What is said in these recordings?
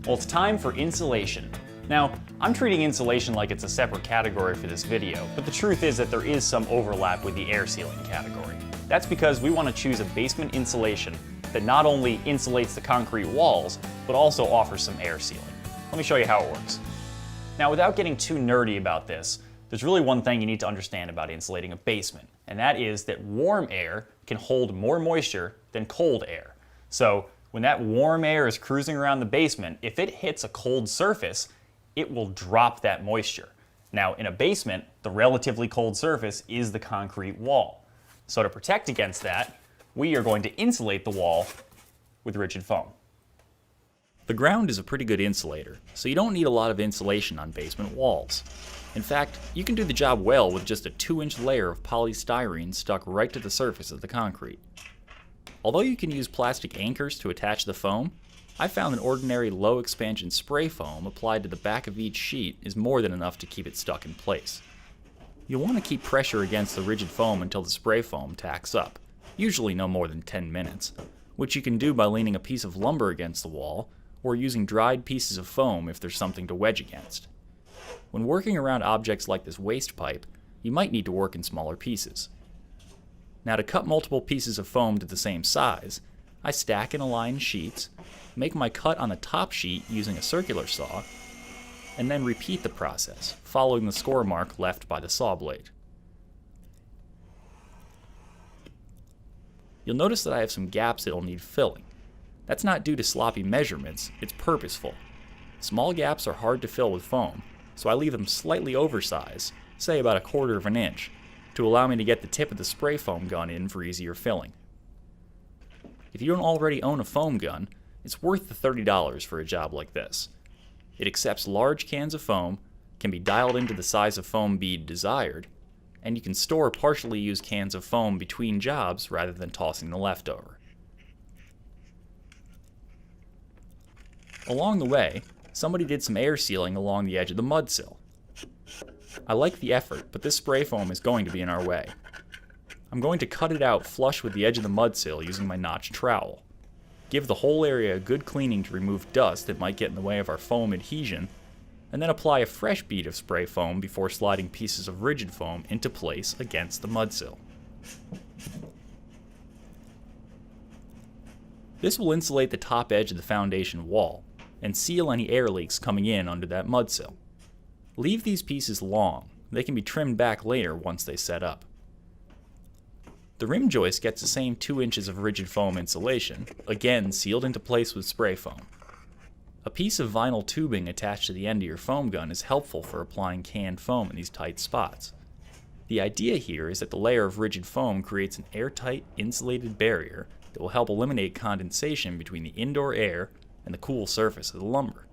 Well, it's time for insulation. Now, I'm treating insulation like it's a separate category for this video, but the truth is that there is some overlap with the air sealing category. That's because we want to choose a basement insulation that not only insulates the concrete walls, but also offers some air sealing. Let me show you how it works. Now, without getting too nerdy about this, there's really one thing you need to understand about insulating a basement, and that is that warm air can hold more moisture than cold air. So when that warm air is cruising around the basement, if it hits a cold surface, it will drop that moisture. Now, in a basement, the relatively cold surface is the concrete wall. So to protect against that, we are going to insulate the wall with rigid foam. The ground is a pretty good insulator, so you don't need a lot of insulation on basement walls. In fact, you can do the job well with just a 2-inch layer of polystyrene stuck right to the surface of the concrete. Although you can use plastic anchors to attach the foam, I found an ordinary low expansion spray foam applied to the back of each sheet is more than enough to keep it stuck in place. You'll want to keep pressure against the rigid foam until the spray foam tacks up, usually no more than 10 minutes, which you can do by leaning a piece of lumber against the wall or using dried pieces of foam if there's something to wedge against. When working around objects like this waste pipe, you might need to work in smaller pieces. Now, to cut multiple pieces of foam to the same size, I stack and align sheets, make my cut on the top sheet using a circular saw, and then repeat the process, following the score mark left by the saw blade. You'll notice that I have some gaps that'll need filling. That's not due to sloppy measurements, it's purposeful. Small gaps are hard to fill with foam, so I leave them slightly oversized, say about 1/4 of an inch, to allow me to get the tip of the spray foam gun in for easier filling. If you don't already own a foam gun, it's worth the $30 for a job like this. It accepts large cans of foam, can be dialed into the size of foam bead desired, and you can store partially used cans of foam between jobs rather than tossing the leftover. Along the way, somebody did some air sealing along the edge of the mud sill. I like the effort, but this spray foam is going to be in our way. I'm going to cut it out flush with the edge of the mud sill using my notched trowel. Give the whole area a good cleaning to remove dust that might get in the way of our foam adhesion, and then apply a fresh bead of spray foam before sliding pieces of rigid foam into place against the mud sill. This will insulate the top edge of the foundation wall and seal any air leaks coming in under that mud sill. Leave these pieces long. They can be trimmed back later once they set up. The rim joist gets the same 2 inches of rigid foam insulation, again sealed into place with spray foam. A piece of vinyl tubing attached to the end of your foam gun is helpful for applying canned foam in these tight spots. The idea here is that the layer of rigid foam creates an airtight, insulated barrier that will help eliminate condensation between the indoor air and the cool surface of the lumber.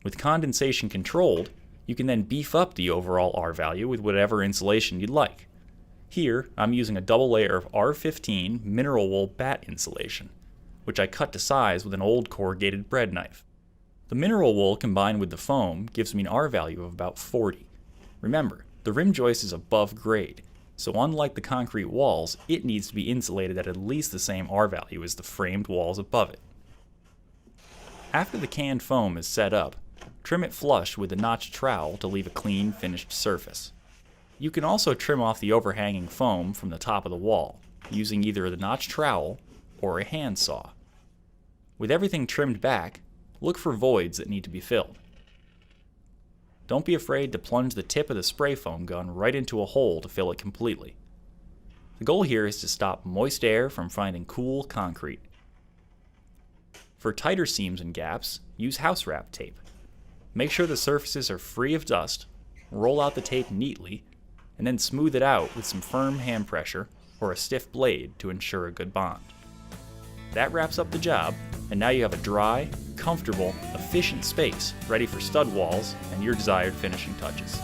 With condensation controlled, you can then beef up the overall R value with whatever insulation you'd like. Here, I'm using a double layer of R15 mineral wool batt insulation, which I cut to size with an old corrugated bread knife. The mineral wool combined with the foam gives me an R value of about 40. Remember, the rim joist is above grade, so unlike the concrete walls, it needs to be insulated at least the same R value as the framed walls above it. After the canned foam is set up, trim it flush with a notched trowel to leave a clean, finished surface. You can also trim off the overhanging foam from the top of the wall, using either the notched trowel or a hand saw. With everything trimmed back, look for voids that need to be filled. Don't be afraid to plunge the tip of the spray foam gun right into a hole to fill it completely. The goal here is to stop moist air from finding cool concrete. For tighter seams and gaps, use house wrap tape. Make sure the surfaces are free of dust, roll out the tape neatly, and then smooth it out with some firm hand pressure or a stiff blade to ensure a good bond. That wraps up the job, and now you have a dry, comfortable, efficient space ready for stud walls and your desired finishing touches.